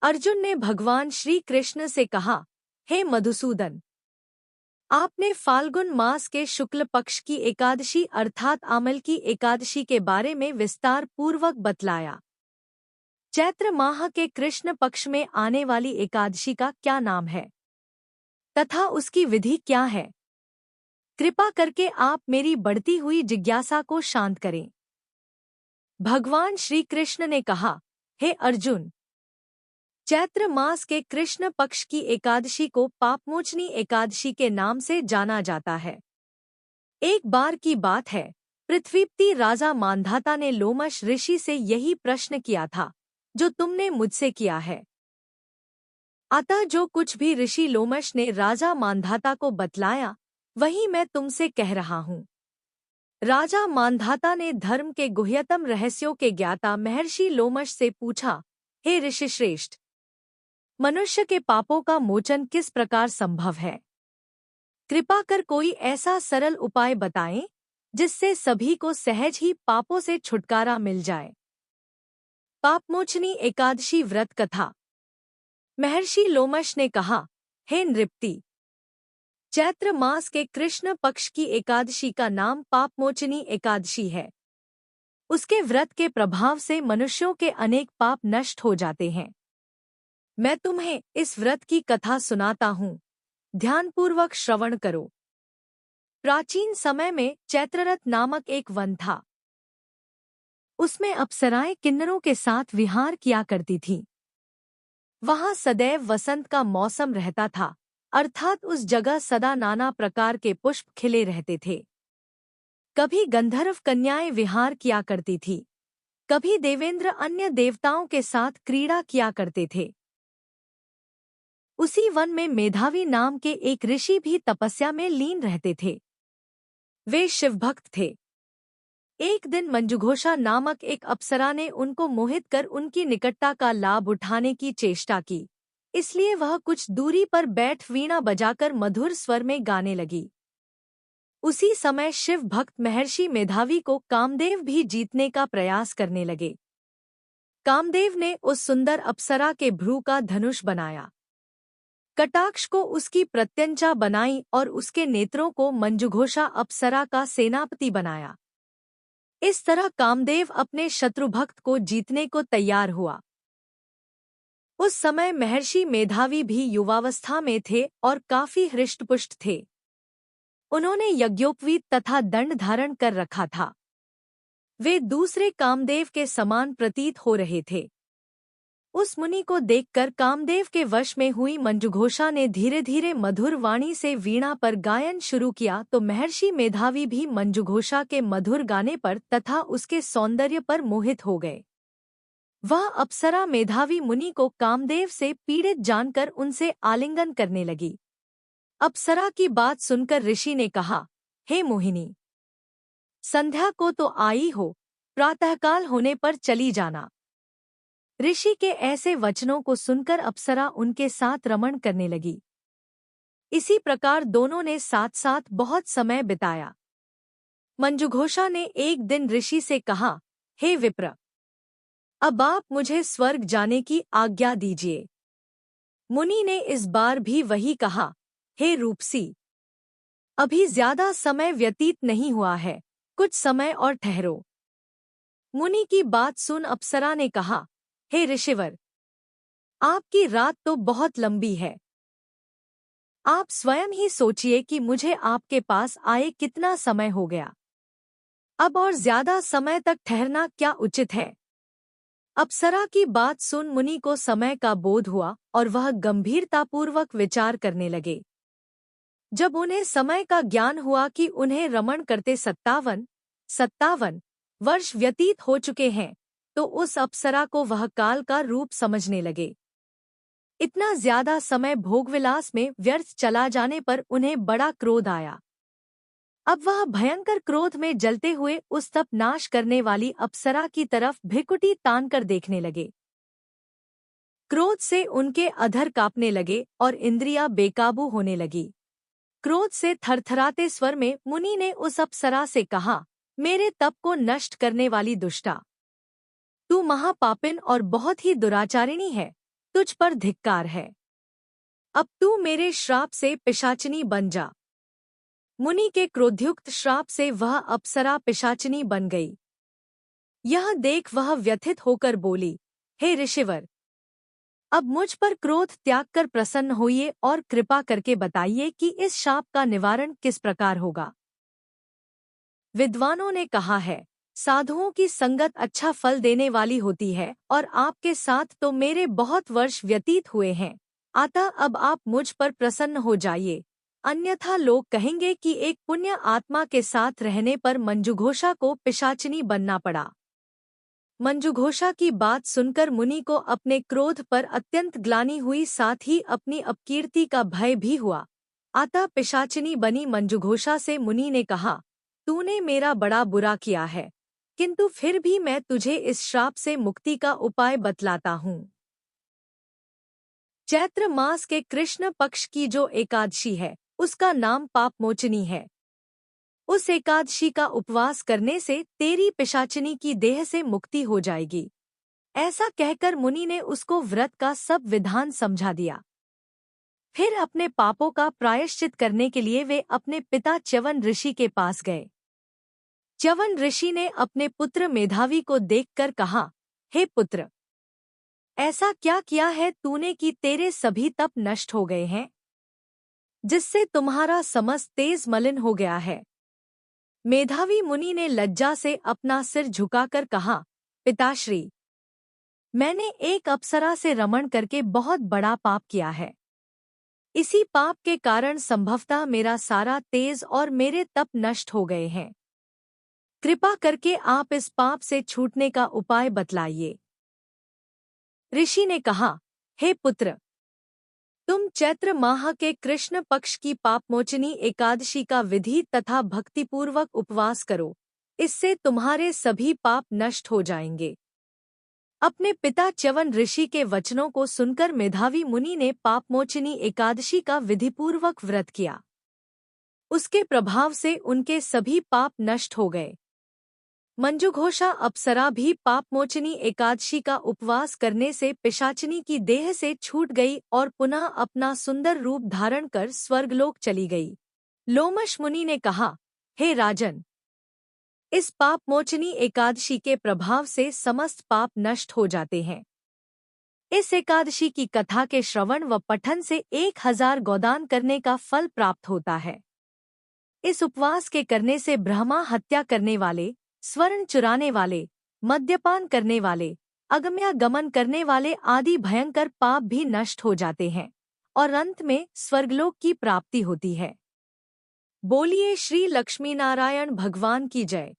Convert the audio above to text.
अर्जुन ने भगवान श्री कृष्ण से कहा, हे मधुसूदन, आपने फाल्गुन मास के शुक्ल पक्ष की एकादशी अर्थात आमल की एकादशी के बारे में विस्तार पूर्वक बतलाया। चैत्र माह के कृष्ण पक्ष में आने वाली एकादशी का क्या नाम है तथा उसकी विधि क्या है? कृपा करके आप मेरी बढ़ती हुई जिज्ञासा को शांत करें। भगवान श्री कृष्ण ने कहा, हे अर्जुन, चैत्र मास के कृष्ण पक्ष की एकादशी को पापमोचनी एकादशी के नाम से जाना जाता है। एक बार की बात है, पृथ्वीपति राजा मांधाता ने लोमश ऋषि से यही प्रश्न किया था जो तुमने मुझसे किया है। अतः जो कुछ भी ऋषि लोमश ने राजा मांधाता को बतलाया वही मैं तुमसे कह रहा हूँ। राजा मांधाता ने धर्म के गुह्यतम रहस्यों के ज्ञाता महर्षि लोमश से पूछा, हे ऋषिश्रेष्ठ, मनुष्य के पापों का मोचन किस प्रकार संभव है? कृपा कर कोई ऐसा सरल उपाय बताएं जिससे सभी को सहज ही पापों से छुटकारा मिल जाए। पापमोचनी एकादशी व्रत कथा। महर्षि लोमश ने कहा, हे नृपति, चैत्र मास के कृष्ण पक्ष की एकादशी का नाम पापमोचनी एकादशी है। उसके व्रत के प्रभाव से मनुष्यों के अनेक पाप नष्ट हो जाते हैं। मैं तुम्हें इस व्रत की कथा सुनाता हूँ, ध्यानपूर्वक श्रवण करो। प्राचीन समय में चैत्ररथ नामक एक वन था। उसमें अप्सराएं किन्नरों के साथ विहार किया करती थीं। वहां सदैव वसंत का मौसम रहता था, अर्थात उस जगह सदा नाना प्रकार के पुष्प खिले रहते थे। कभी गंधर्व कन्याएं विहार किया करती थी, कभी देवेंद्र अन्य देवताओं के साथ क्रीड़ा किया करते थे। उसी वन में मेधावी नाम के एक ऋषि भी तपस्या में लीन रहते थे। वे शिवभक्त थे। एक दिन मंजुघोषा नामक एक अप्सरा ने उनको मोहित कर उनकी निकटता का लाभ उठाने की चेष्टा की, इसलिए वह कुछ दूरी पर बैठ वीणा बजाकर मधुर स्वर में गाने लगी। उसी समय शिव भक्त महर्षि मेधावी को कामदेव भी जीतने का प्रयास करने लगे। कामदेव ने उस सुंदर अप्सरा के भ्रू का धनुष बनाया, कटाक्ष को उसकी प्रत्यंचा बनाई और उसके नेत्रों को मंजुघोषा अप्सरा का सेनापति बनाया। इस तरह कामदेव अपने शत्रुभक्त को जीतने को तैयार हुआ। उस समय महर्षि मेधावी भी युवावस्था में थे और काफी हृष्टपुष्ट थे। उन्होंने यज्ञोपवीत तथा दंड धारण कर रखा था। वे दूसरे कामदेव के समान प्रतीत हो रहे थे। उस मुनि को देखकर कामदेव के वश में हुई मंजुघोषा ने धीरे धीरे मधुर वाणी से वीणा पर गायन शुरू किया तो महर्षि मेधावी भी मंजुघोषा के मधुर गाने पर तथा उसके सौंदर्य पर मोहित हो गए। वह अप्सरा मेधावी मुनि को कामदेव से पीड़ित जानकर उनसे आलिंगन करने लगी। अप्सरा की बात सुनकर ऋषि ने कहा, हे मोहिनी, संध्या को तो आई हो, प्रातःकाल होने पर चली जाना। ऋषि के ऐसे वचनों को सुनकर अप्सरा उनके साथ रमण करने लगी। इसी प्रकार दोनों ने साथ साथ बहुत समय बिताया। मंजुघोषा ने एक दिन ऋषि से कहा, हे विप्र, अब आप मुझे स्वर्ग जाने की आज्ञा दीजिए। मुनि ने इस बार भी वही कहा, हे रूपसी, अभी ज्यादा समय व्यतीत नहीं हुआ है, कुछ समय और ठहरो। मुनि की बात सुन अप्सरा ने कहा, हे ऋषिवर, आपकी रात तो बहुत लंबी है। आप स्वयं ही सोचिए कि मुझे आपके पास आए कितना समय हो गया। अब और ज्यादा समय तक ठहरना क्या उचित है? अप्सरा की बात सुन मुनि को समय का बोध हुआ और वह गंभीरतापूर्वक विचार करने लगे। जब उन्हें समय का ज्ञान हुआ कि उन्हें रमण करते 57 वर्ष व्यतीत हो चुके हैं, तो उस अप्सरा को वह काल का रूप समझने लगे। इतना ज्यादा समय भोगविलास में व्यर्थ चला जाने पर उन्हें बड़ा क्रोध आया। अब वह भयंकर क्रोध में जलते हुए उस तप नाश करने वाली अप्सरा की तरफ भ्रिकुटी तान कर देखने लगे। क्रोध से उनके अधर कांपने लगे और इंद्रियां बेकाबू होने लगी। क्रोध से थरथराते स्वर में मुनि ने उस अप्सरा से कहा, मेरे तप को नष्ट करने वाली दुष्टा, तू महापापिन और बहुत ही दुराचारिणी है। तुझ पर धिक्कार है। अब तू मेरे श्राप से पिशाचिनी बन जा। मुनि के क्रोधयुक्त श्राप से वह अप्सरा पिशाचिनी बन गई। यह देख वह व्यथित होकर बोली, हे ऋषिवर, अब मुझ पर क्रोध त्याग कर प्रसन्न होइए और कृपा करके बताइए कि इस शाप का निवारण किस प्रकार होगा। विद्वानों ने कहा है, साधुओं की संगत अच्छा फल देने वाली होती है और आपके साथ तो मेरे बहुत वर्ष व्यतीत हुए हैं, अतः अब आप मुझ पर प्रसन्न हो जाइए, अन्यथा लोग कहेंगे कि एक पुण्य आत्मा के साथ रहने पर मंजुघोषा को पिशाचिनी बनना पड़ा। मंजुघोषा की बात सुनकर मुनि को अपने क्रोध पर अत्यंत ग्लानि हुई, साथ ही अपनी अपकीर्ति का भय भी हुआ। अतः पिशाचिनी बनी मंजुघोषा से मुनि ने कहा, तूने मेरा बड़ा बुरा किया है, किंतु फिर भी मैं तुझे इस श्राप से मुक्ति का उपाय बतलाता हूँ। चैत्र मास के कृष्ण पक्ष की जो एकादशी है, उसका नाम पापमोचनी है। उस एकादशी का उपवास करने से तेरी पिशाचिनी की देह से मुक्ति हो जाएगी। ऐसा कहकर मुनि ने उसको व्रत का सब विधान समझा दिया। फिर अपने पापों का प्रायश्चित करने के लिए वे अपने पिता च्यवन ऋषि के पास गए। च्यवन ऋषि ने अपने पुत्र मेधावी को देखकर कहा, हे पुत्र, ऐसा क्या किया है तूने कि तेरे सभी तप नष्ट हो गए हैं, जिससे तुम्हारा समस्त तेज मलिन हो गया है। मेधावी मुनि ने लज्जा से अपना सिर झुकाकर कहा, पिताश्री, मैंने एक अप्सरा से रमण करके बहुत बड़ा पाप किया है। इसी पाप के कारण संभवतः मेरा सारा तेज और मेरे तप नष्ट हो गए हैं। कृपा करके आप इस पाप से छूटने का उपाय बतलाइए। ऋषि ने कहा, हे पुत्र, तुम चैत्र माह के कृष्ण पक्ष की पापमोचनी एकादशी का विधि तथा भक्तिपूर्वक उपवास करो, इससे तुम्हारे सभी पाप नष्ट हो जाएंगे। अपने पिता च्यवन ऋषि के वचनों को सुनकर मेधावी मुनि ने पापमोचनी एकादशी का विधिपूर्वक व्रत किया। उसके प्रभाव से उनके सभी पाप नष्ट हो गए। मंजुघोषा अप्सरा भी पापमोचनी एकादशी का उपवास करने से पिशाचिनी की देह से छूट गई और पुनः अपना सुंदर रूप धारण कर स्वर्गलोक चली गई। लोमश मुनि ने कहा, हे राजन, इस पापमोचनी एकादशी के प्रभाव से समस्त पाप नष्ट हो जाते हैं। इस एकादशी की कथा के श्रवण व पठन से 1000 गोदान करने का फल प्राप्त होता है। इस उपवास के करने से ब्रह्मा हत्या करने वाले, स्वर्ण चुराने वाले, मद्यपान करने वाले, अगम्यागमन करने वाले आदि भयंकर पाप भी नष्ट हो जाते हैं और अंत में स्वर्गलोक की प्राप्ति होती है। बोलिए श्री लक्ष्मीनारायण भगवान की जय।